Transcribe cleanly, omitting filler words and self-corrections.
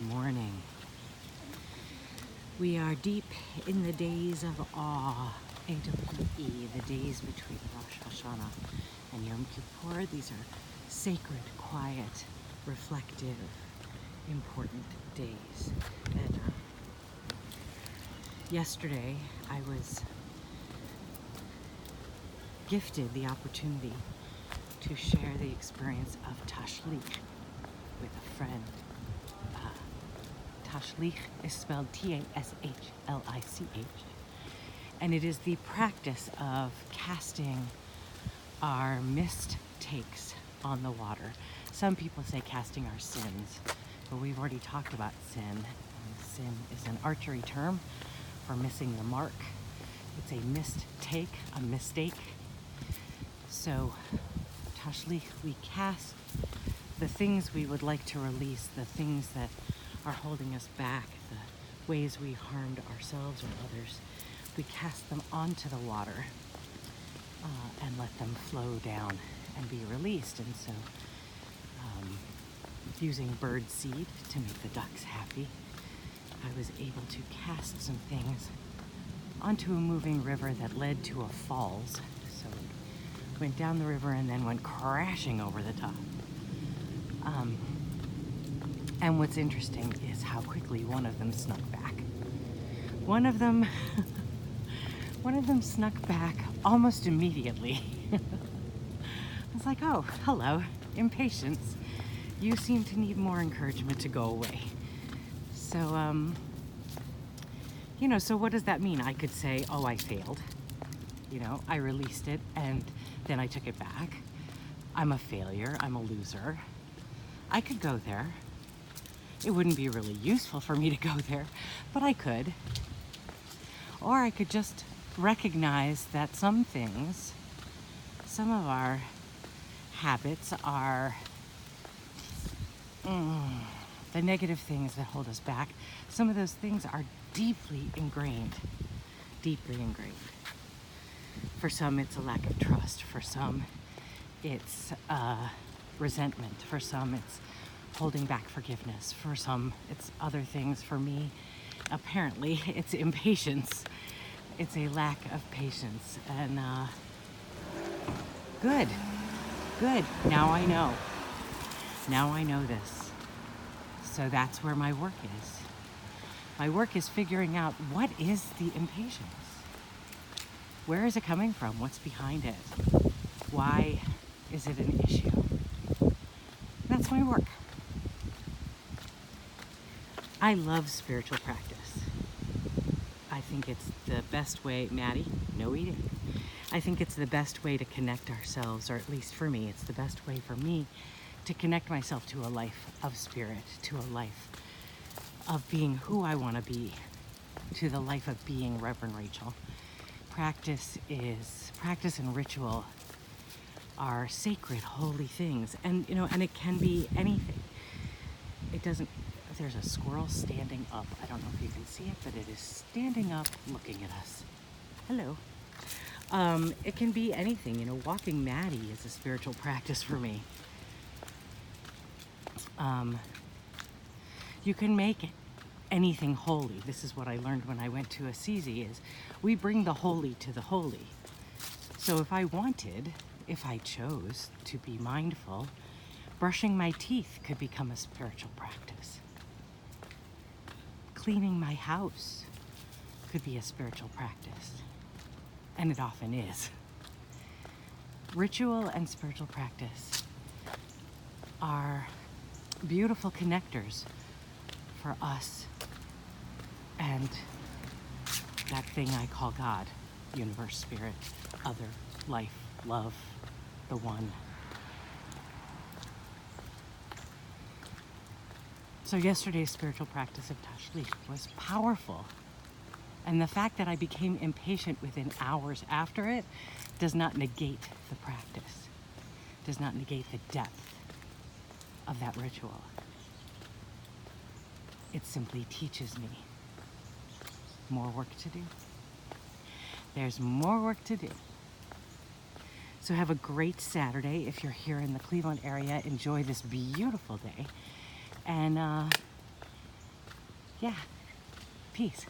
morning. We are deep in the days of awe, AWE, the days between Rosh Hashanah and Yom Kippur. These are sacred, quiet, reflective, important days. And yesterday I was gifted the opportunity to share the experience of tashlich with a friend. Tashlich is spelled T-A-S-H-L-I-C-H, and it is the practice of casting our missed takes on the water. Some people say casting our sins, but we've already talked about sin. And sin is an archery term for missing the mark. It's a missed take, a mistake. So tashlich, we cast the things we would like to release, the things that are holding us back, the ways we harmed ourselves or others. We cast them onto the water and let them flow down and be released. And so using bird seed to make the ducks happy, I was able to cast some things onto a moving river that led to a falls. So it went down the river and then went crashing over the top. And what's interesting is how quickly one of them snuck back. One of them snuck back almost immediately. I was like, oh, hello, impatience. You seem to need more encouragement to go away. So, so what does that mean? I could say, oh, I failed. I released it and then I took it back. I'm a failure, I'm a loser. I could go there. It wouldn't be really useful for me to go there, but I could. Or I could just recognize that some things, some of our habits are the negative things that hold us back. Some of those things are deeply ingrained. For some, it's a lack of trust. For some, it's resentment. For some, it's holding back forgiveness. For some, it's other things. For me, apparently, it's impatience. It's a lack of patience. And good. Now I know. Now I know this. So that's where my work is. My work is figuring out, what is the impatience? Where is it coming from? What's behind it? Why is it an issue? That's my work. I love spiritual practice. I think it's the best way, Maddie, no eating. I think it's the best way to connect ourselves, or at least for me, it's the best way for me to connect myself to a life of spirit, to a life of being who I want to be, to the life of being Reverend Rachel. Practice and ritual are sacred, holy things. And it can be anything. There's a squirrel standing up. I don't know if you can see it, but it is standing up looking at us. Hello. It can be anything. Walking Maddie is a spiritual practice for me. You can make anything holy. This is what I learned when I went to Assisi, is we bring the holy to the holy. So if I chose to be mindful, brushing my teeth could become a spiritual practice. Cleaning my house could be a spiritual practice. And it often is. Ritual and spiritual practice are beautiful connectors for us and that thing I call God, universe, spirit, other, life, love, the one. So yesterday's spiritual practice of tashlich was powerful. And the fact that I became impatient within hours after it does not negate the practice, does not negate the depth of that ritual. It simply teaches me more work to do. There's more work to do. So have a great Saturday. If you're here in the Cleveland area, enjoy this beautiful day. And Yeah. Peace.